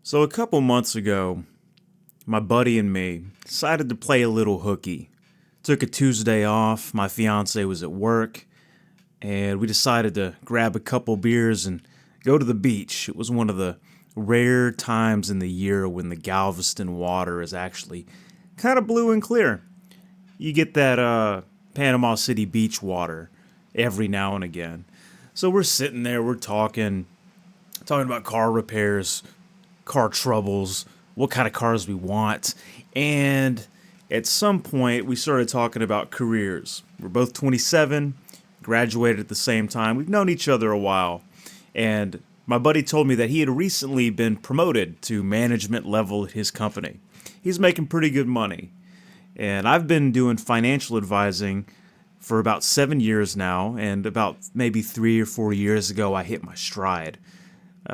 So a couple months ago, my buddy and me decided to play a little hooky. Took a Tuesday off, my fiance was at work, and we decided to grab a couple beers and go to the beach. It was one of the rare times in the year when the Galveston water is actually kind of blue and clear. You get that Panama City beach water every now and again. So we're sitting there, we're talking about car repairs, car troubles, what kind of cars we want. And at some point, we started talking about careers. We're both 27, graduated at the same time. We've known each other a while. And my buddy told me that he had recently been promoted to management level at his company. He's making pretty good money. And I've been doing financial advising for about 7 years now. And about maybe 3 or 4 years ago, I hit my stride.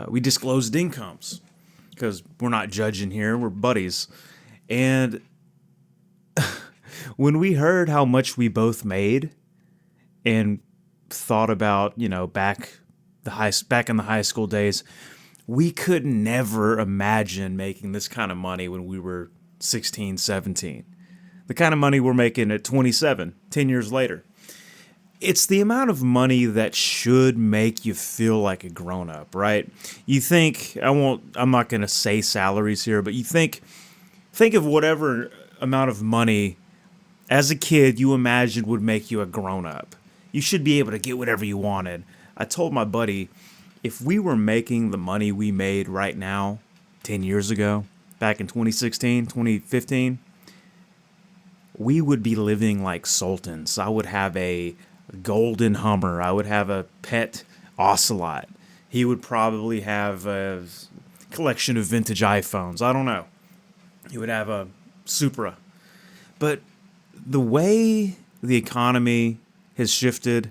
We disclosed incomes because we're not judging here, we're buddies. And when we heard how much we both made and thought about, back in the high school days, we could never imagine making this kind of money when we were 16, 17. The kind of money we're making at 27, 10 years later. It's the amount of money that should make you feel like a grown-up, right? You think, I'm not going to say salaries here, but you think of whatever amount of money as a kid you imagined would make you a grown-up. You should be able to get whatever you wanted. I told my buddy, if we were making the money we made right now, 10 years ago, back in 2016, 2015, we would be living like sultans. I would have a golden Hummer. I would have a pet ocelot. He would probably have a collection of vintage iPhones. I don't know. He would have a Supra. But the way the economy has shifted,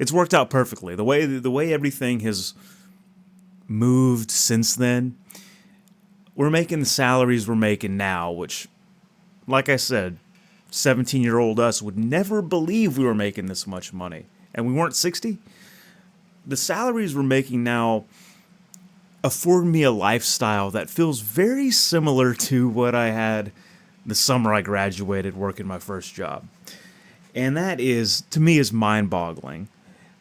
it's worked out perfectly. The way everything has moved since then, we're making the salaries we're making now, which, like I said, 17-year-old us would never believe we were making this much money. And we weren't 60. The salaries we're making now afford me a lifestyle that feels very similar to what I had the summer I graduated working my first job. And that is, to me, is mind-boggling.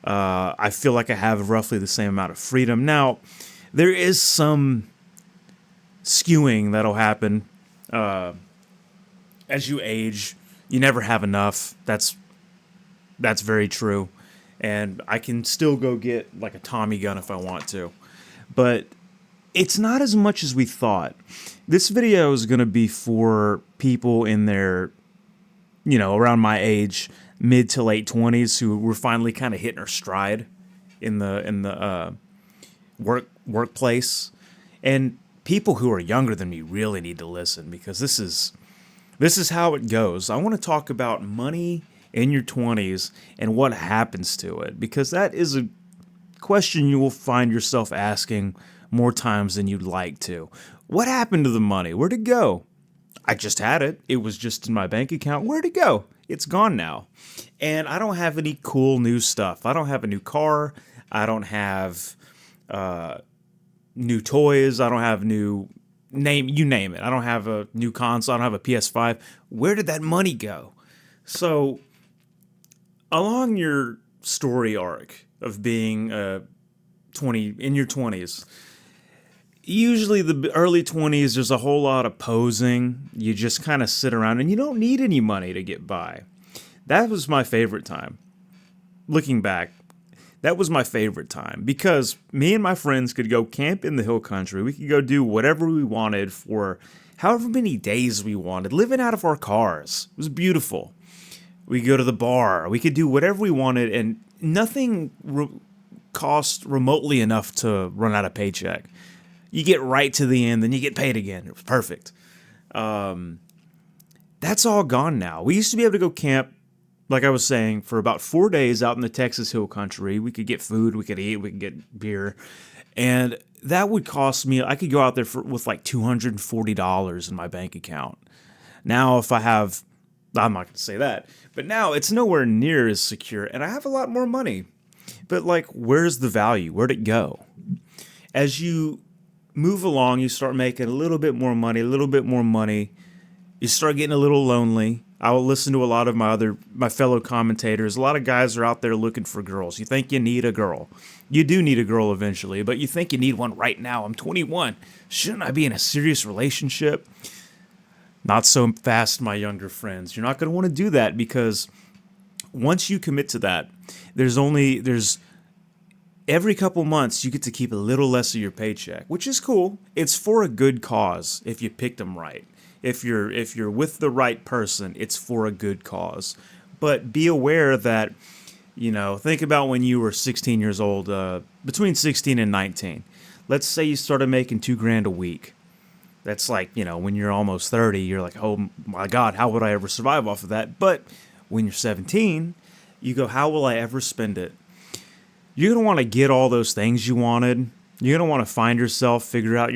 I feel like I have roughly the same amount of freedom. Now, there is some skewing that'll happen as you age. You never have enough. That's very true. And I can still go get like a Tommy gun if I want to. But it's not as much as we thought. This video is going to be for people in their, around my age, mid to late 20s, who were finally kind of hitting our stride in the workplace. And people who are younger than me really need to listen, because this is how it goes. I want to talk about money in your 20s and what happens to it, because that is a question you will find yourself asking more times than you'd like to. What happened to the money? Where'd it go? I just had it. It was just in my bank account. Where'd it go? It's gone now. And I don't have any cool new stuff. I don't have a new car. I don't have new toys. I don't have you name it. I don't have a new console. I don't have a PS5. Where did that money go? So, along your story arc of being in your 20s, usually the early 20s, there's a whole lot of posing. You just kind of sit around and you don't need any money to get by. That was my favorite time. Looking back, that was my favorite time, because me and my friends could go camp in the hill country. We could go do whatever we wanted for however many days we wanted, living out of our cars. It was beautiful. We could go to the bar. We could do whatever we wanted, and nothing cost remotely enough to run out of paycheck. You get right to the end, then you get paid again. It was perfect. That's all gone now. We used to be able to go camp, like I was saying, for about 4 days out in the Texas Hill Country. We could get food, we could eat, we could get beer. And that would cost me, I could go out there with like $240 in my bank account. Now, if I have, I'm not going to say that, but now it's nowhere near as secure, and I have a lot more money. But like, where's the value? Where'd it go? As you move along, you start making a little bit more money, a little bit more money. You start getting a little lonely. I will listen to a lot of my fellow commentators. A lot of guys are out there looking for girls. You think you need a girl. You do need a girl eventually, but you think you need one right now. I'm 21. Shouldn't I be in a serious relationship? Not so fast, my younger friends. You're not going to want to do that, because once you commit to that, there's every couple months you get to keep a little less of your paycheck, which is cool. It's for a good cause if you pick them right. If you're with the right person, it's for a good cause. But be aware that, think about when you were 16 years old, between 16 and 19. Let's say you started making $2,000 a week. That's like, when you're almost 30, you're like, oh my God, how would I ever survive off of that? But when you're 17, you go, how will I ever spend it? You're going to want to get all those things you wanted. You're going to want to find yourself, figure out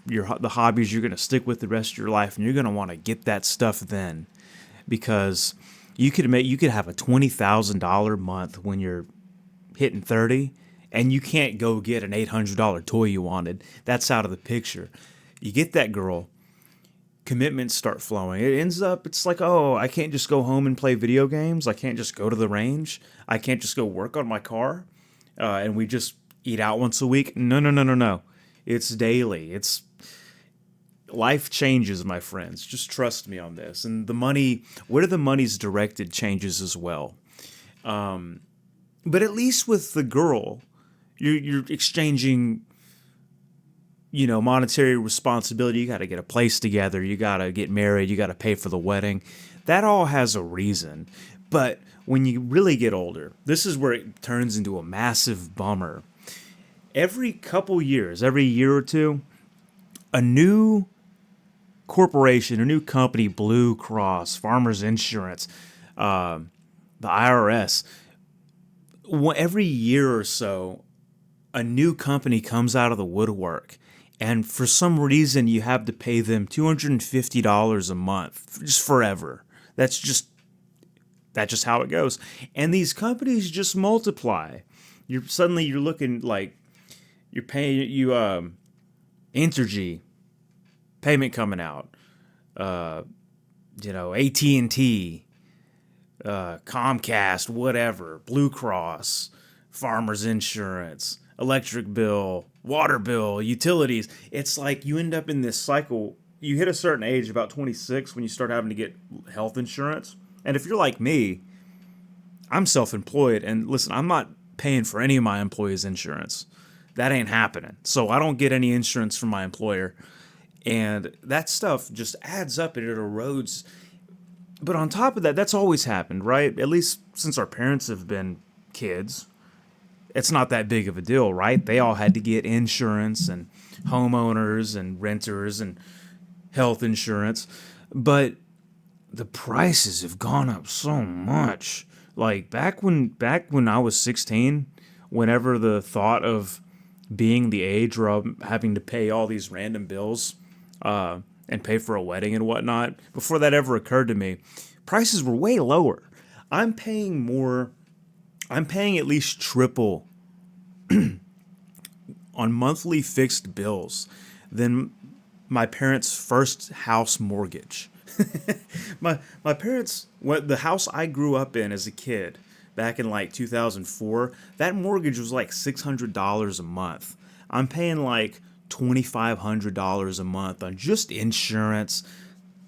the hobbies you're going to stick with the rest of your life, and you're going to want to get that stuff then, because you could have a $20,000 month when you're hitting 30, and you can't go get an $800 toy you wanted. That's out of the picture. You get that girl, commitments start flowing. It's like, oh, I can't just go home and play video games. I can't just go to the range. I can't just go work on my car, and we just eat out once a week. No. It's daily. Life changes, my friends. Just trust me on this. And the money, where the money's directed, changes as well. But at least with the girl, you're exchanging, monetary responsibility. You got to get a place together. You got to get married. You got to pay for the wedding. That all has a reason. But when you really get older, this is where it turns into a massive bummer. Every couple years, every year or two, a new corporation, a new company, Blue Cross, Farmers Insurance, the IRS, every year or so, a new company comes out of the woodwork. And for some reason, you have to pay them $250 a month, just forever. That's just how it goes. And these companies just multiply. You're looking like you're paying Entergy payment coming out. AT&T, Comcast, whatever, Blue Cross, Farmers Insurance, electric bill, water bill, utilities. It's like you end up in this cycle. You hit a certain age, about 26, when you start having to get health insurance. And if you're like me, I'm self-employed, and listen, I'm not paying for any of my employees' insurance. That ain't happening. So I don't get any insurance from my employer. And that stuff just adds up and it erodes. But on top of that, that's always happened, right? At least since our parents have been kids. It's not that big of a deal, right? They all had to get insurance, and homeowners and renters and health insurance. But the prices have gone up so much. Like back when I was 16, whenever the thought of being the age where I'm having to pay all these random bills and pay for a wedding and whatnot, before that ever occurred to me, prices were way lower. I'm paying at least triple on monthly fixed bills than my parents' first house mortgage. my parents, the house I grew up in as a kid, back in like 2004, that mortgage was like $600 a month. I'm paying like $2,500 a month on just insurance,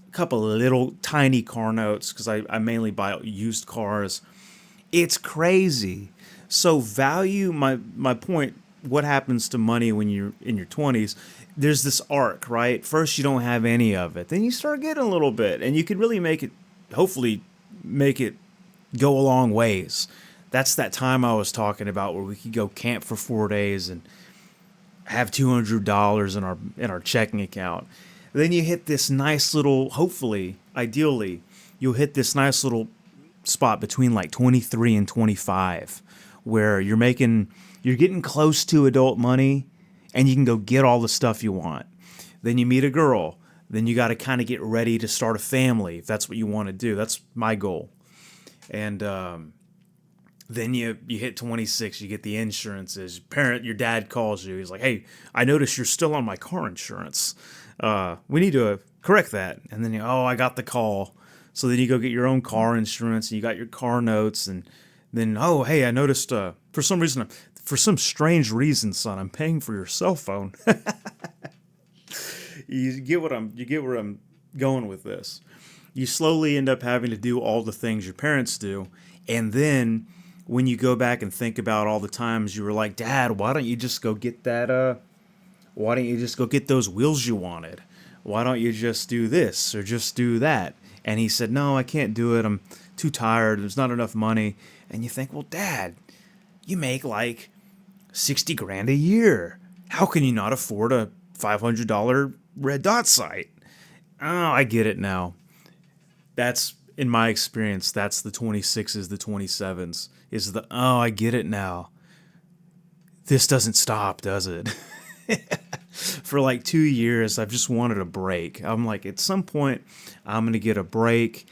a couple of little tiny car notes, because I mainly buy used cars. It's crazy. So value, my point, what happens to money when you're in your 20s, there's this arc, right? First you don't have any of it. Then you start getting a little bit, and you can really hopefully make it go a long ways. That's that time I was talking about where we could go camp for 4 days and have $200 in our checking account. Then you hit this nice little, hopefully, ideally, you'll hit this nice little spot between like 23 and 25 where you're getting close to adult money and you can go get all the stuff you want. Then you meet a girl. Then you got to kind of get ready to start a family if that's what you want to do. That's my goal. And Then you hit 26, you get the insurances. Your dad calls you. He's like, "Hey, I noticed you're still on my car insurance. We need to correct that." And then I got the call. So then you go get your own car insurance, and you got your car notes, and then hey, I noticed for some strange reason, son, I'm paying for your cell phone. You get where I'm going with this. You slowly end up having to do all the things your parents do, and then when you go back and think about all the times you were like, "Dad, why don't you just go get that? Why don't you just go get those wheels you wanted? Why don't you just do this or just do that?" And he said, "No, I can't do it. I'm too tired. There's not enough money." And you think, "Well, Dad, you make like 60 grand a year. How can you not afford a $500 red dot sight?" Oh, I get it now. That's, in my experience, that's the 26s, the 27s. I get it now. This doesn't stop, does it? For like 2 years, I've just wanted a break. I'm like, at some point, I'm going to get a break.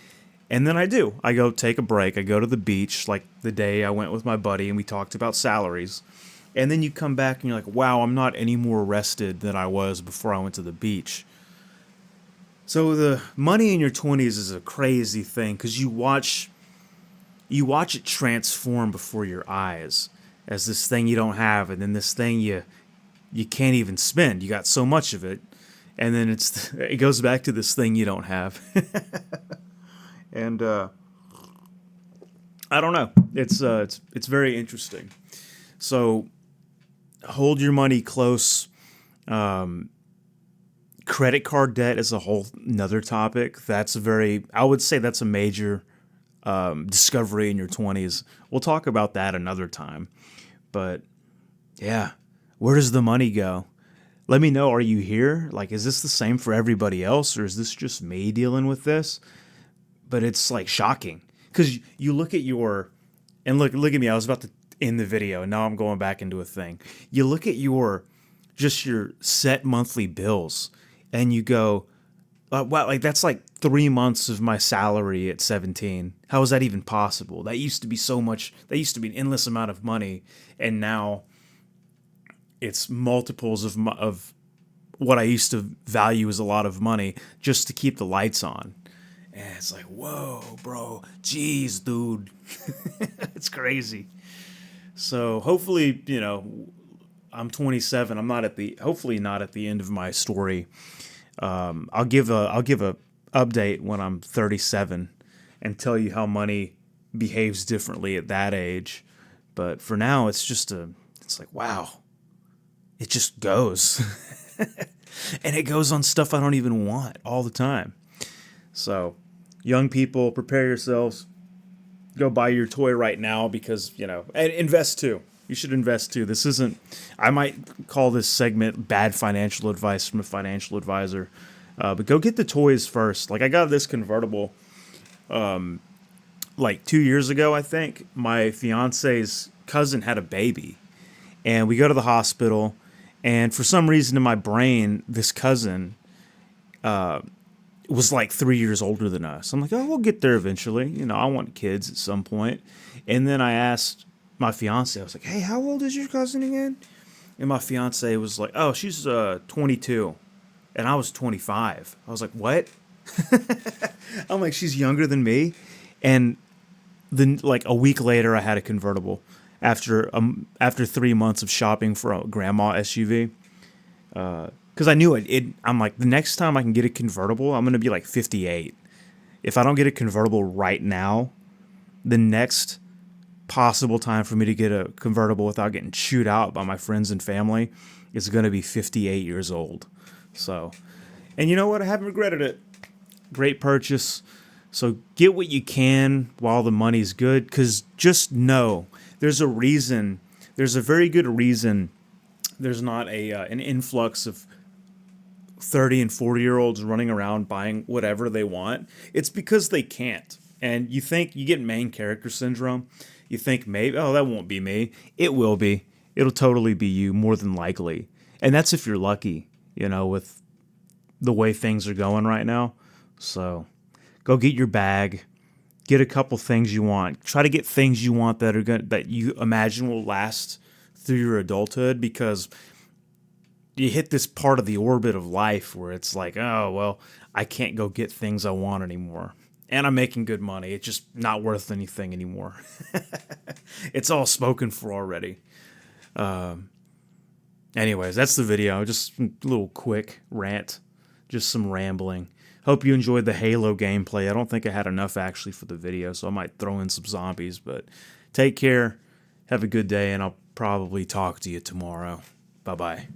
And then I do. I go take a break. I go to the beach, like the day I went with my buddy and we talked about salaries. And then you come back and you're like, wow, I'm not any more rested than I was before I went to the beach. So the money in your 20s is a crazy thing because you watch it transform before your eyes as this thing you don't have, and then this thing you can't even spend. You got so much of it, and then it goes back to this thing you don't have. And I don't know. It's very interesting. So hold your money close. Credit card debt is a whole another topic. I would say that's a major discovery in your 20s. We'll talk about that another time. But yeah, where does the money go? Let me know. Are you here? Like, is this the same for everybody else, or is this just me dealing with this? But it's like shocking because you look at look at me. I was about to end the video, and now I'm going back into a thing. You look at your set monthly bills, and you go, wow, like that's like 3 months of my salary at 17. How is that even possible? That used to be so much. That used to be an endless amount of money, and now it's multiples of what I used to value as a lot of money just to keep the lights on. And it's like, whoa, bro, jeez, dude, it's crazy. So hopefully, I'm 27. I'm hopefully not at the end of my story. I'll give a update when I'm 37 and tell you how money behaves differently at that age. But for now, it's like, wow, it just goes. And it goes on stuff I don't even want all the time. So young people, prepare yourselves. Go buy your toy right now because, and invest too. You should invest too. I might call this segment bad financial advice from a financial advisor. But go get the toys first. Like I got this convertible like 2 years ago, I think. My fiance's cousin had a baby. And we go to the hospital. And for some reason in my brain, this cousin was like 3 years older than us. I'm like, oh, we'll get there eventually. I want kids at some point. And then I asked my fiance, I was like, hey, how old is your cousin again? And my fiance was like, oh, she's 22. And I was 25. I was like, what? I'm like, she's younger than me. And then like a week later, I had a convertible after 3 months of shopping for a grandma SUV. Because I knew it. I'm like, the next time I can get a convertible, I'm going to be like 58. If I don't get a convertible right now, the next possible time for me to get a convertible without getting chewed out by my friends and family is going to be 58 years old. So, and you know what? I haven't regretted it. Great purchase. So get what you can while the money's good, because just know there's a reason. There's a very good reason there's not an influx of 30 and 40-year-olds running around buying whatever they want. It's because they can't. And you get main character syndrome. You think maybe, oh, that won't be me. It will be. It'll totally be you, more than likely. And that's if you're lucky, with the way things are going right now. So go get your bag. Get a couple things you want. Try to get things you want that you imagine will last through your adulthood, because you hit this part of the orbit of life where it's like, oh, well, I can't go get things I want anymore. And I'm making good money. It's just not worth anything anymore. It's all spoken for already. Anyways, that's the video. Just a little quick rant. Just some rambling. Hope you enjoyed the Halo gameplay. I don't think I had enough actually for the video, so I might throw in some zombies. But take care. Have a good day, and I'll probably talk to you tomorrow. Bye-bye.